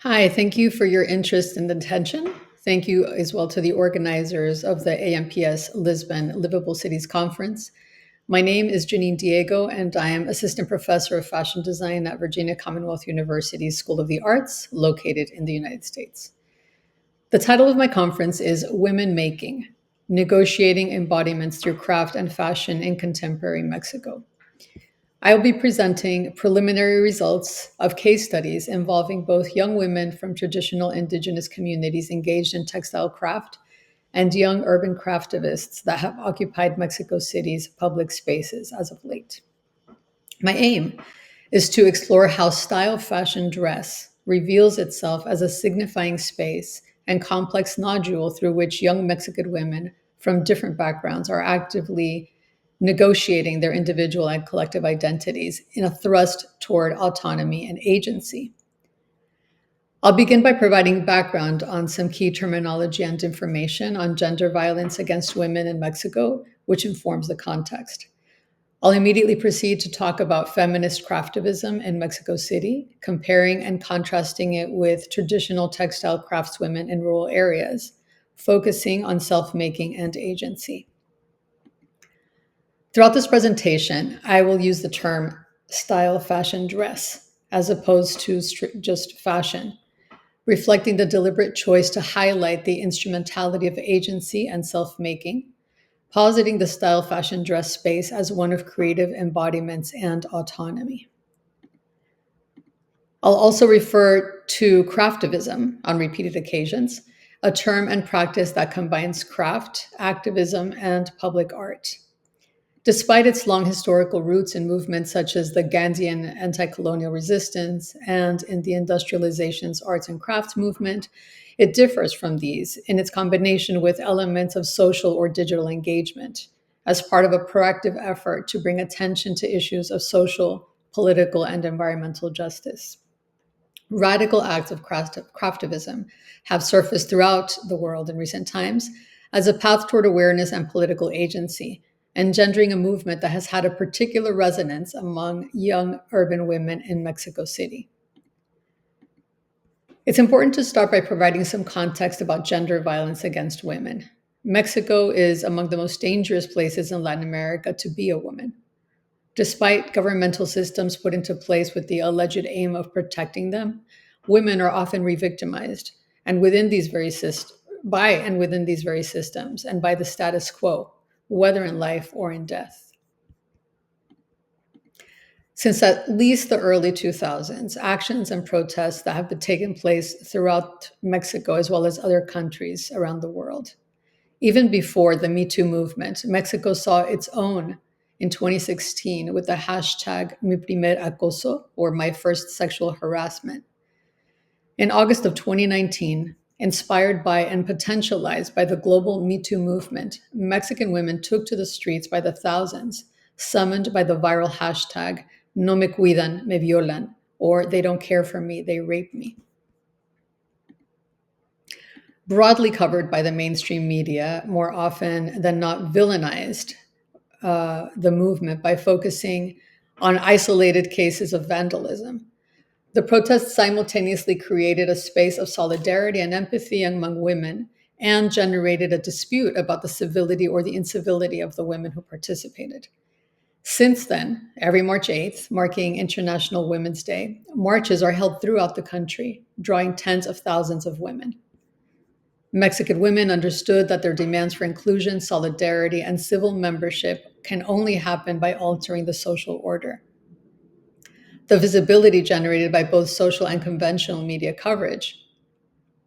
Hi, thank you for your interest and attention. Thank you as well to the organizers of the AMPS Lisbon Livable Cities Conference. My name is Janine Diego, and I am Assistant Professor of Fashion Design at Virginia Commonwealth University School of the Arts, located in the United States. The title of my conference is Women Making, Negotiating Embodiments Through Craft and Fashion in Contemporary Mexico. I will be presenting preliminary results of case studies involving both young women from traditional indigenous communities engaged in textile craft and young urban craftivists that have occupied Mexico City's public spaces as of late. My aim is to explore how style fashion dress reveals itself as a signifying space and complex nodule through which young Mexican women from different backgrounds are actively negotiating their individual and collective identities in a thrust toward autonomy and agency. I'll begin by providing background on some key terminology and information on gender violence against women in Mexico, which informs the context. I'll immediately proceed to talk about feminist craftivism in Mexico City, comparing and contrasting it with traditional textile craftswomen in rural areas, focusing on self-making and agency. Throughout this presentation, I will use the term style fashion dress as opposed to just fashion, reflecting the deliberate choice to highlight the instrumentality of agency and self-making, positing the style fashion dress space as one of creative embodiments and autonomy. I'll also refer to craftivism on repeated occasions, a term and practice that combines craft, activism, and public art. Despite its long historical roots in movements such as the Gandhian anti-colonial resistance and in the industrialization's arts and crafts movement, it differs from these in its combination with elements of social or digital engagement as part of a proactive effort to bring attention to issues of social, political, and environmental justice. Radical acts of craftivism have surfaced throughout the world in recent times as a path toward awareness and political agency, engendering a movement that has had a particular resonance among young urban women in Mexico City. It's important to start by providing some context about gender violence against women. Mexico is among the most dangerous places in Latin America to be a woman. Despite governmental systems put into place with the alleged aim of protecting them, women are often re-victimized and within these very systems and by the status quo, whether in life or in death. Since at least the early 2000s, actions and protests that have been taking place throughout Mexico as well as other countries around the world. Even before the Me Too movement, Mexico saw its own in 2016 with the hashtag Mi Primer Acoso, or my first sexual harassment. In August of 2019, inspired by and potentialized by the global Me Too movement, Mexican women took to the streets by the thousands, summoned by the viral hashtag No me cuidan, me violan, or they don't care for me, they rape me. Broadly covered by the mainstream media, more often than not villainized the movement by focusing on isolated cases of vandalism. The protests simultaneously created a space of solidarity and empathy among women and generated a dispute about the civility or the incivility of the women who participated. Since then, every March 8th, marking International Women's Day, marches are held throughout the country, drawing tens of thousands of women. Mexican women understood that their demands for inclusion, solidarity, and civil membership can only happen by altering the social order. The visibility generated by both social and conventional media coverage,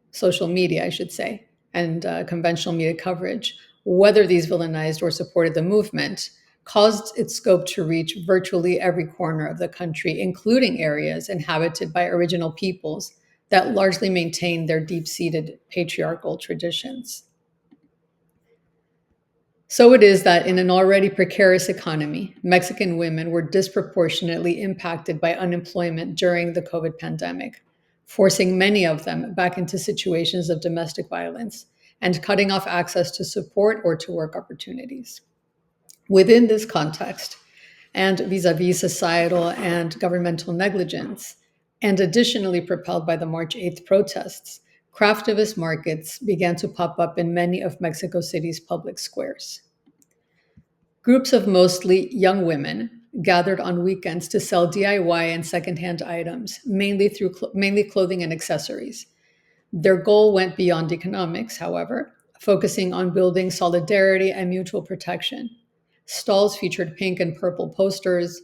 social media, I should say, and conventional media coverage, whether these villainized or supported the movement, caused its scope to reach virtually every corner of the country, including areas inhabited by original peoples that largely maintain their deep-seated patriarchal traditions. So it is that in an already precarious economy, Mexican women were disproportionately impacted by unemployment during the COVID pandemic, forcing many of them back into situations of domestic violence and cutting off access to support or to work opportunities. Within this context, and vis-a-vis societal and governmental negligence, And additionally, propelled by the March 8th protests, craftivist markets began to pop up in many of Mexico City's public squares. Groups of mostly young women gathered on weekends to sell DIY and secondhand items, mainly clothing and accessories. Their goal went beyond economics, however, focusing on building solidarity and mutual protection. Stalls featured pink and purple posters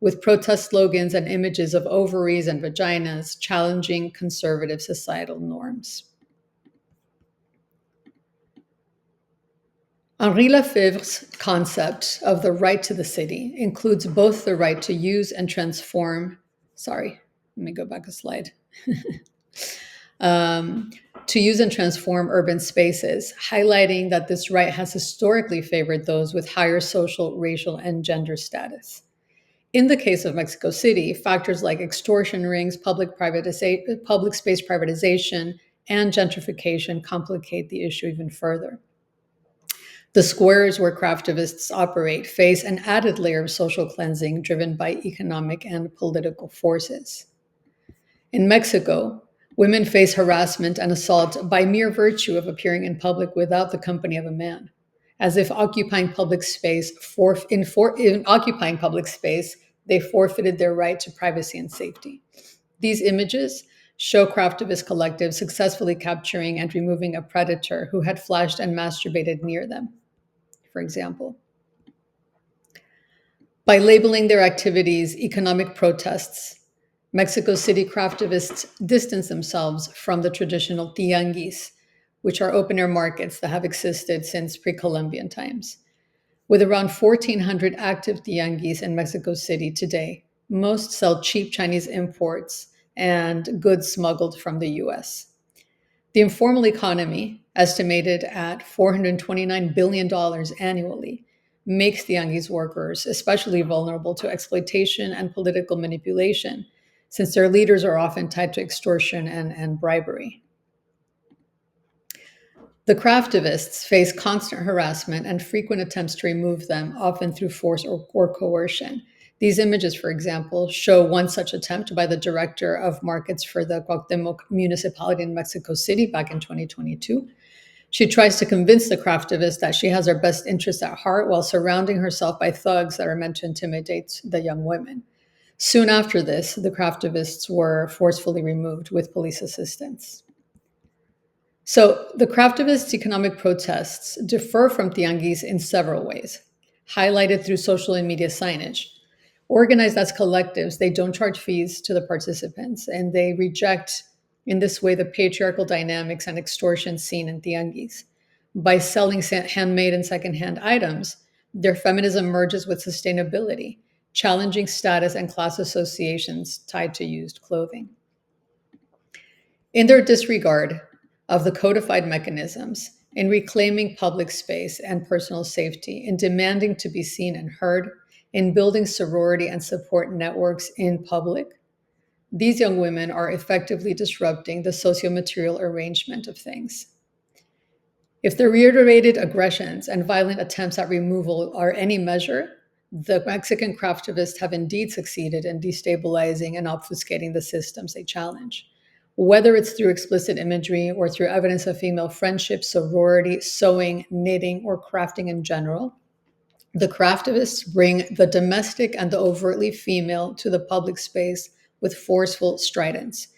with protest slogans and images of ovaries and vaginas challenging conservative societal norms. Henri Lefebvre's concept of the right to the city includes both the right to use and transform. Sorry, let me go back a slide. To use and transform urban spaces, highlighting that this right has historically favored those with higher social, racial, and gender status. In the case of Mexico City, factors like extortion rings, public space privatization, and gentrification complicate the issue even further. The squares where craftivists operate face an added layer of social cleansing driven by economic and political forces. In Mexico, women face harassment and assault by mere virtue of appearing in public without the company of a man, as if occupying public space occupying public space, they forfeited their right to privacy and safety. These images show craftivist collectives successfully capturing and removing a predator who had flashed and masturbated near them, for example. By labeling their activities economic protests, Mexico City craftivists distance themselves from the traditional tianguis, which are open-air markets that have existed since pre-Columbian times. With around 1,400 active tianguis in Mexico City today, most sell cheap Chinese imports and goods smuggled from the US. The informal economy, estimated at $429 billion annually, makes tianguis workers especially vulnerable to exploitation and political manipulation, since their leaders are often tied to extortion and bribery. The craftivists face constant harassment and frequent attempts to remove them, often through force or coercion. These images, for example, show one such attempt by the director of markets for the Cuauhtemoc municipality in Mexico City back in 2022. She tries to convince the craftivists that she has their best interests at heart while surrounding herself by thugs that are meant to intimidate the young women. Soon after this, the craftivists were forcefully removed with police assistance. So the craftivist economic protests differ from tianguis in several ways, highlighted through social and media signage. Organized as collectives, they don't charge fees to the participants, and they reject, in this way, the patriarchal dynamics and extortion seen in tianguis. By selling handmade and secondhand items, their feminism merges with sustainability, challenging status and class associations tied to used clothing. In their disregard of the codified mechanisms, in reclaiming public space and personal safety, in demanding to be seen and heard, in building sorority and support networks in public, these young women are effectively disrupting the socio-material arrangement of things. If the reiterated aggressions and violent attempts at removal are any measure, the Mexican craftivists have indeed succeeded in destabilizing and obfuscating the systems they challenge. Whether it's through explicit imagery or through evidence of female friendship, sorority, sewing, knitting, or crafting in general, the craftivists bring the domestic and the overtly female to the public space with forceful stridence.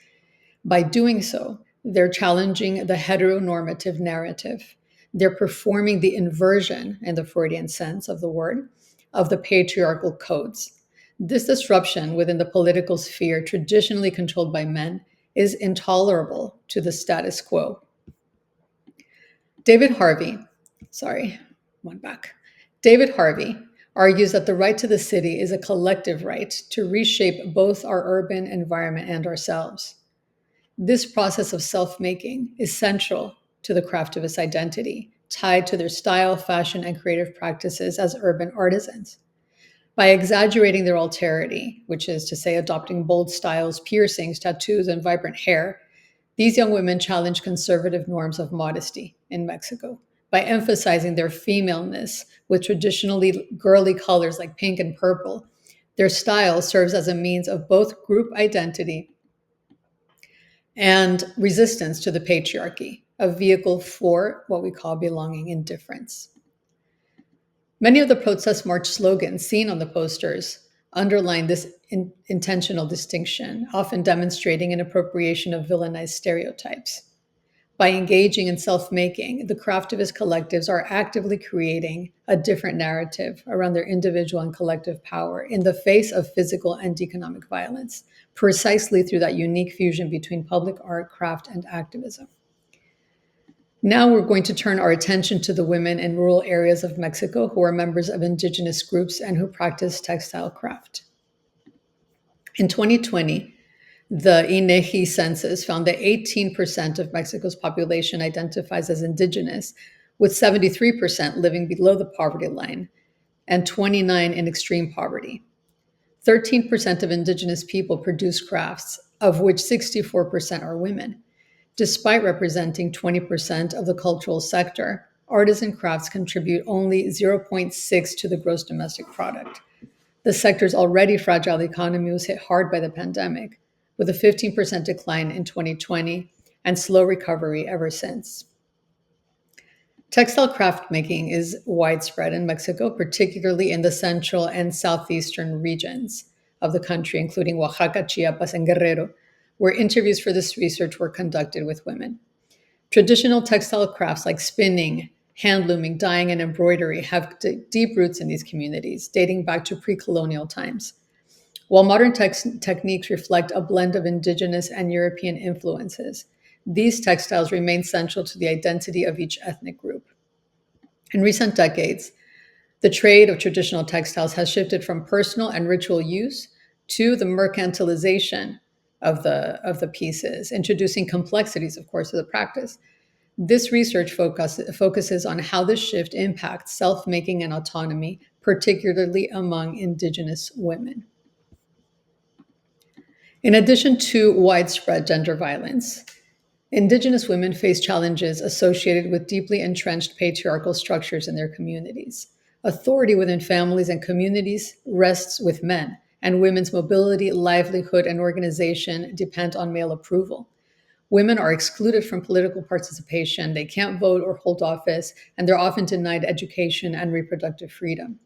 By doing so, they're challenging the heteronormative narrative. They're performing the inversion, in the Freudian sense of the word, of the patriarchal codes. This disruption within the political sphere traditionally controlled by men is intolerable to the status quo. David Harvey argues that the right to the city is a collective right to reshape both our urban environment and ourselves. This process of self-making is central to the craftivist identity, tied to their style, fashion, and creative practices as urban artisans. By exaggerating their alterity, which is to say adopting bold styles, piercings, tattoos, and vibrant hair, these young women challenge conservative norms of modesty in Mexico. By emphasizing their femaleness with traditionally girly colors like pink and purple, their style serves as a means of both group identity and resistance to the patriarchy, a vehicle for what we call belonging and difference. Many of the protest march slogans seen on the posters underline this intentional distinction, often demonstrating an appropriation of villainized stereotypes. By engaging in self making, the craftivist collectives are actively creating a different narrative around their individual and collective power in the face of physical and economic violence, precisely through that unique fusion between public art, craft, and activism. Now we're going to turn our attention to the women in rural areas of Mexico who are members of indigenous groups and who practice textile craft. In 2020, the INEGI census found that 18% of Mexico's population identifies as indigenous, with 73% living below the poverty line and 29 in extreme poverty. 13% of indigenous people produce crafts, of which 64% are women. Despite representing 20% of the cultural sector, artisan crafts contribute only 0.6 to the gross domestic product. The sector's already fragile economy was hit hard by the pandemic, with a 15% decline in 2020 and slow recovery ever since. Textile craft making is widespread in Mexico, particularly in the central and southeastern regions of the country, including Oaxaca, Chiapas, and Guerrero, where interviews for this research were conducted with women. Traditional textile crafts like spinning, handlooming, dyeing, and embroidery have deep roots in these communities, dating back to pre-colonial times. While modern techniques reflect a blend of indigenous and European influences, these textiles remain central to the identity of each ethnic group. In recent decades, the trade of traditional textiles has shifted from personal and ritual use to the mercantilization of the pieces, introducing complexities, of course, to the practice. This research focuses on how this shift impacts self-making and autonomy, particularly among indigenous women. In addition to widespread gender violence, indigenous women face challenges associated with deeply entrenched patriarchal structures in their communities. Authority within families and communities rests with men, and women's mobility, livelihood, and organization depend on male approval. Women are excluded from political participation, they can't vote or hold office, and they're often denied education and reproductive freedom.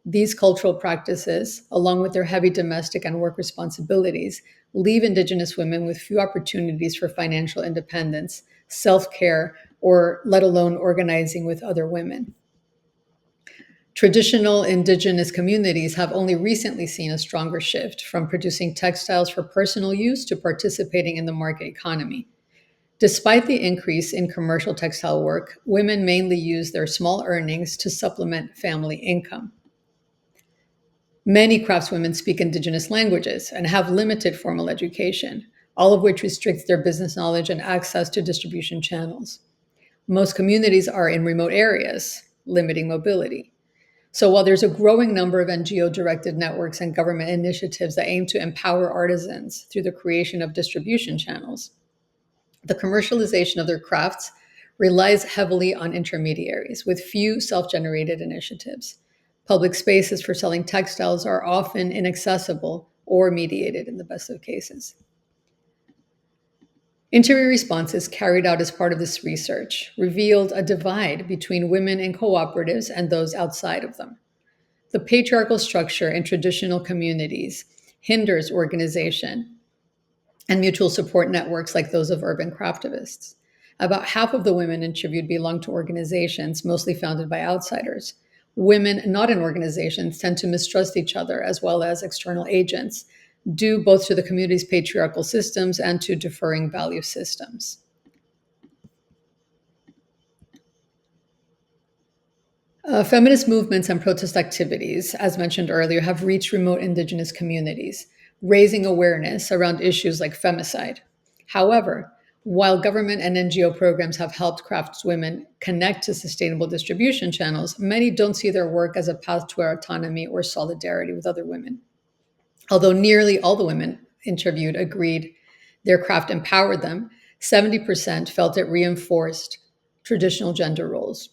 These cultural practices, along with their heavy domestic and work responsibilities, leave Indigenous women with few opportunities for financial independence, self-care, or let alone organizing with other women. Traditional Indigenous communities have only recently seen a stronger shift from producing textiles for personal use to participating in the market economy. Despite the increase in commercial textile work, women mainly use their small earnings to supplement family income. Many craftswomen speak Indigenous languages and have limited formal education, all of which restricts their business knowledge and access to distribution channels. Most communities are in remote areas, limiting mobility. So while there's a growing number of NGO-directed networks and government initiatives that aim to empower artisans through the creation of distribution channels, the commercialization of their crafts relies heavily on intermediaries with few self-generated initiatives. Public spaces for selling textiles are often inaccessible or mediated in the best of cases. Interview responses carried out as part of this research revealed a divide between women in cooperatives and those outside of them. The patriarchal structure in traditional communities hinders organization and mutual support networks like those of urban craftivists. About half of the women interviewed belong to organizations mostly founded by outsiders. Women not in organizations tend to mistrust each other as well as external agents, due both to the community's patriarchal systems and to differing value systems. Feminist movements and protest activities, as mentioned earlier, have reached remote Indigenous communities, raising awareness around issues like femicide. However, while government and NGO programs have helped craftswomen connect to sustainable distribution channels, many don't see their work as a path to autonomy or solidarity with other women. Although nearly all the women interviewed agreed their craft empowered them, 70% felt it reinforced traditional gender roles.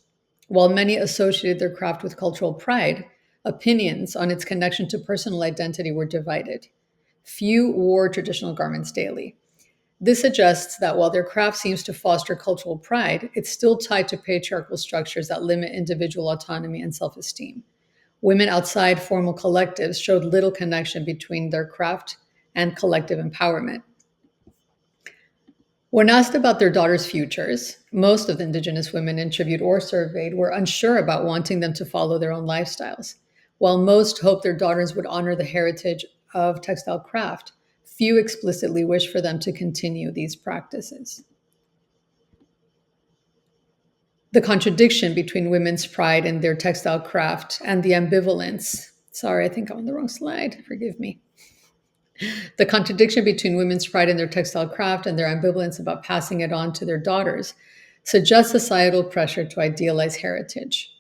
While many associated their craft with cultural pride, opinions on its connection to personal identity were divided. Few wore traditional garments daily. This suggests that while their craft seems to foster cultural pride, it's still tied to patriarchal structures that limit individual autonomy and self esteem. Women outside formal collectives showed little connection between their craft and collective empowerment. When asked about their daughters' futures, most of the Indigenous women interviewed or surveyed were unsure about wanting them to follow their own lifestyles. While most hoped their daughters would honor the heritage of textile craft, few explicitly wished for them to continue these practices. The contradiction between women's pride in their textile craft and the ambivalence. Sorry, I think I'm on the wrong slide. Forgive me. The contradiction between women's pride in their textile craft and their ambivalence about passing it on to their daughters suggests societal pressure to idealize heritage.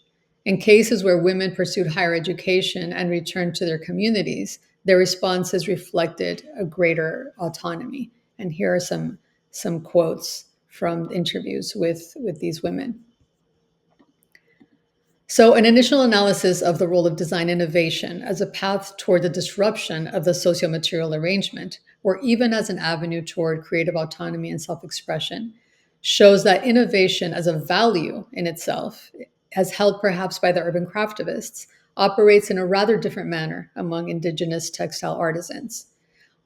In cases where women pursued higher education and returned to their communities, their responses reflected a greater autonomy. And here are some quotes from interviews with these women. So, an initial analysis of the role of design innovation as a path toward the disruption of the socio-material arrangement, or even as an avenue toward creative autonomy and self-expression, shows that innovation as a value in itself, as held perhaps by the urban craftivists, operates in a rather different manner among indigenous textile artisans.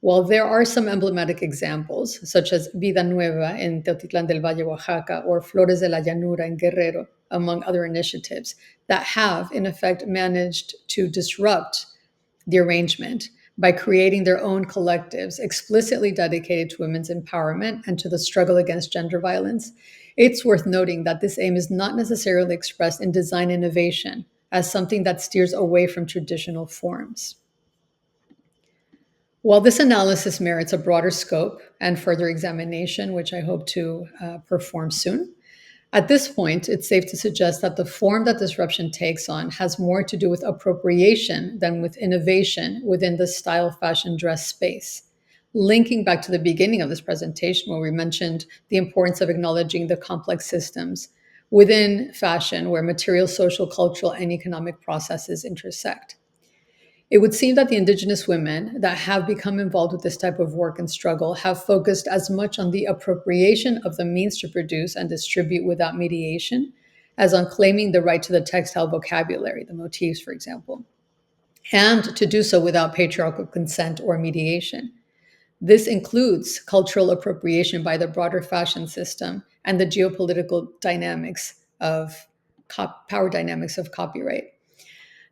While there are some emblematic examples, such as Vida Nueva in Teotitlán del Valle, Oaxaca, or Flores de la Llanura in Guerrero, among other initiatives, that have, in effect, managed to disrupt the arrangement by creating their own collectives explicitly dedicated to women's empowerment and to the struggle against gender violence, it's worth noting that this aim is not necessarily expressed in design innovation as something that steers away from traditional forms. While this analysis merits a broader scope and further examination, which I hope to perform soon, at this point, it's safe to suggest that the form that disruption takes on has more to do with appropriation than with innovation within the style, fashion, dress space. Linking back to the beginning of this presentation, where we mentioned the importance of acknowledging the complex systems within fashion where material, social, cultural, and economic processes intersect. It would seem that the Indigenous women that have become involved with this type of work and struggle have focused as much on the appropriation of the means to produce and distribute without mediation as on claiming the right to the textile vocabulary, the motifs, for example, and to do so without patriarchal consent or mediation. This includes cultural appropriation by the broader fashion system and the geopolitical dynamics of power dynamics of copyright.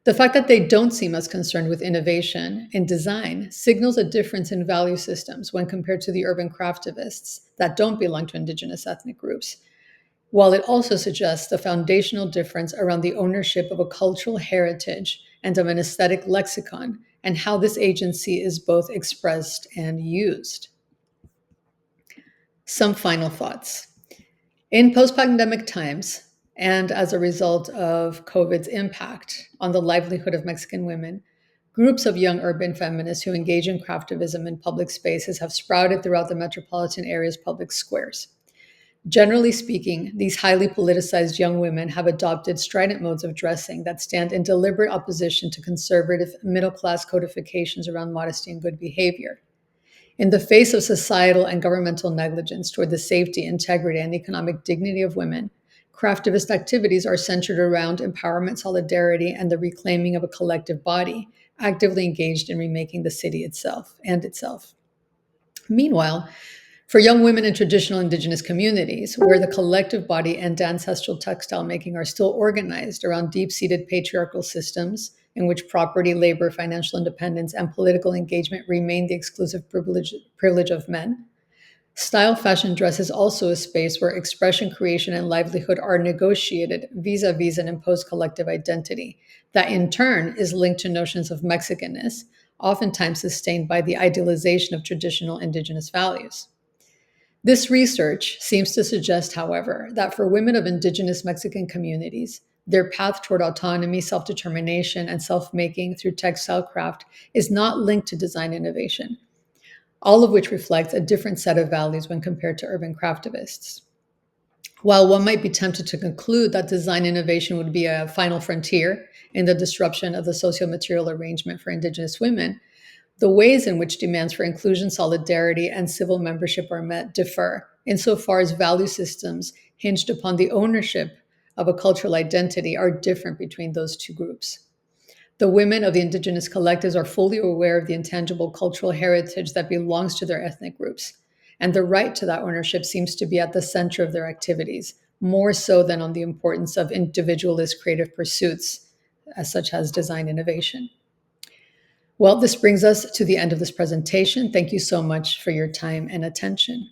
The fact that they don't seem as concerned with innovation in design signals a difference in value systems when compared to the urban craftivists that don't belong to indigenous ethnic groups, while it also suggests a foundational difference around the ownership of a cultural heritage and of an aesthetic lexicon and how this agency is both expressed and used. Some final thoughts. In post-pandemic times, and as a result of COVID's impact on the livelihood of Mexican women, groups of young urban feminists who engage in craftivism in public spaces have sprouted throughout the metropolitan area's public squares. Generally speaking, these highly politicized young women have adopted strident modes of dressing that stand in deliberate opposition to conservative middle-class codifications around modesty and good behavior. In the face of societal and governmental negligence toward the safety, integrity, and economic dignity of women, craftivist activities are centered around empowerment, solidarity, and the reclaiming of a collective body, actively engaged in remaking the city itself. Meanwhile, for young women in traditional indigenous communities, where the collective body and ancestral textile making are still organized around deep-seated patriarchal systems in which property, labor, financial independence, and political engagement remain the exclusive privilege of men, style fashion dress is also a space where expression, creation, and livelihood are negotiated vis-a-vis an imposed collective identity that in turn is linked to notions of Mexicanness, oftentimes sustained by the idealization of traditional indigenous values. This research seems to suggest, however, that for women of indigenous Mexican communities, their path toward autonomy, self-determination, and self-making through textile craft is not linked to design innovation, all of which reflects a different set of values when compared to urban craftivists. While one might be tempted to conclude that design innovation would be a final frontier in the disruption of the socio-material arrangement for indigenous women, The ways in which demands for inclusion, solidarity, and civil membership are met differ, insofar as value systems hinged upon the ownership of a cultural identity are different between those two groups. The women of the indigenous collectives are fully aware of the intangible cultural heritage that belongs to their ethnic groups, and the right to that ownership seems to be at the center of their activities, more so than on the importance of individualist creative pursuits, such as design innovation. Well, this brings us to the end of this presentation. Thank you so much for your time and attention.